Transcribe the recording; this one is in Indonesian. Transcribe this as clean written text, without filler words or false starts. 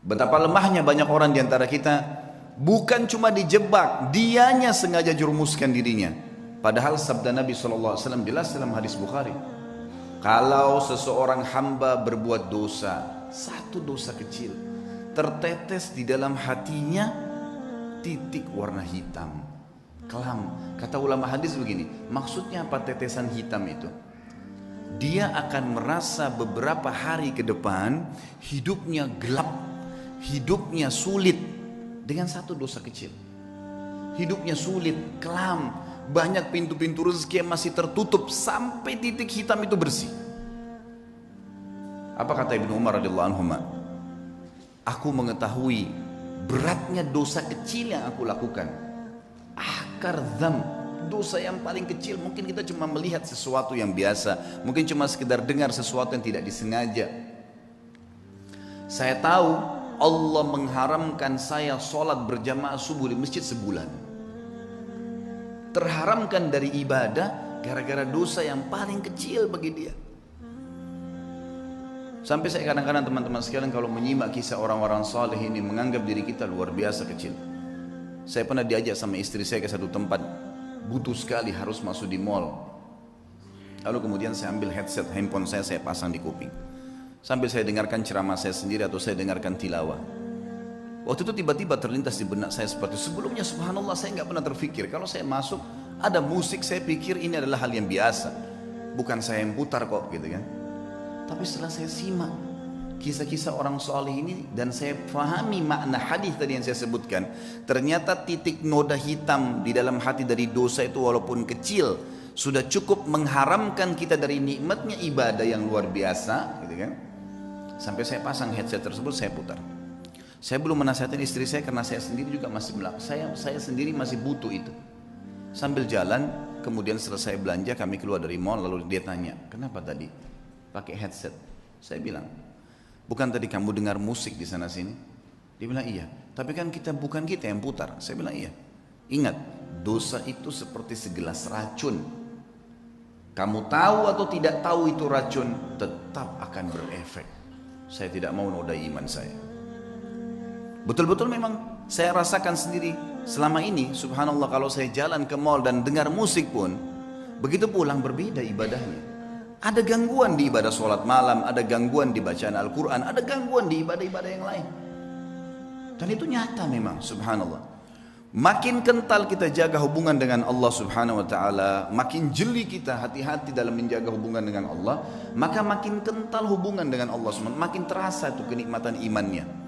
Betapa lemahnya banyak orang di antara kita, bukan cuma dijebak, dianya sengaja jerumuskan dirinya. Padahal sabda Nabi SAW jelas dalam hadis Bukhari, kalau seseorang hamba berbuat dosa, satu dosa kecil, tertetes di dalam hatinya titik warna hitam, kelam. Kata ulama hadis begini, maksudnya apa tetesan hitam itu? Dia akan merasa beberapa hari ke depan hidupnya gelap, hidupnya sulit dengan satu dosa kecil. Hidupnya sulit, kelam, banyak pintu-pintu rezeki yang masih tertutup sampai titik hitam itu bersih. Apa kata Ibnu Umar radhiyallahu anhu? Aku mengetahui beratnya dosa kecil yang aku lakukan. Akar dzam, dosa yang paling kecil. Mungkin kita cuma melihat sesuatu yang biasa, mungkin cuma sekedar dengar sesuatu yang tidak disengaja. Saya tahu Allah mengharamkan saya sholat berjamaah subuh di masjid sebulan. Terharamkan dari ibadah gara-gara dosa yang paling kecil bagi dia. Sampai saya kadang-kadang teman-teman sekalian kalau menyimak kisah orang-orang saleh ini menganggap diri kita luar biasa kecil. Saya pernah diajak sama istri saya ke satu tempat, butuh sekali harus masuk di mall. Lalu kemudian saya ambil headset handphone saya pasang di kuping, sambil saya dengarkan ceramah saya sendiri atau saya dengarkan tilawah. Waktu itu tiba-tiba terlintas di benak saya seperti sebelumnya, subhanallah saya nggak pernah terfikir kalau saya masuk ada musik, saya pikir ini adalah hal yang biasa, bukan saya yang putar kok gitu kan. Tapi setelah saya simak kisah-kisah orang saleh ini dan saya pahami makna hadis tadi yang saya sebutkan, ternyata titik noda hitam di dalam hati dari dosa itu walaupun kecil sudah cukup mengharamkan kita dari nikmatnya ibadah yang luar biasa gitu kan. Sampai saya pasang headset tersebut, saya putar. Saya belum menasihatkan istri saya karena saya sendiri juga masih saya sendiri masih butuh itu. Sambil jalan, kemudian selesai belanja kami keluar dari mall, lalu dia tanya, kenapa tadi pakai headset? Saya bilang, bukan tadi kamu dengar musik di sana sini? Dia bilang iya, tapi kan bukan kita yang putar. Saya bilang iya. Ingat, dosa itu seperti segelas racun. Kamu tahu atau tidak tahu itu racun, tetap akan berefek. Saya tidak mau nodai iman saya. Betul-betul memang saya rasakan sendiri selama ini, subhanallah, kalau saya jalan ke mall dan dengar musik pun, begitu pulang berbeda ibadahnya. Ada gangguan di ibadah sholat malam, ada gangguan di bacaan Al-Quran, ada gangguan di ibadah-ibadah yang lain. Dan itu nyata memang, subhanallah. Makin kental kita jaga hubungan dengan Allah subhanahu wa ta'ala, makin jeli kita hati-hati dalam menjaga hubungan dengan Allah, maka makin kental hubungan dengan Allah subhanahu wa ta'ala, makin terasa itu kenikmatan imannya.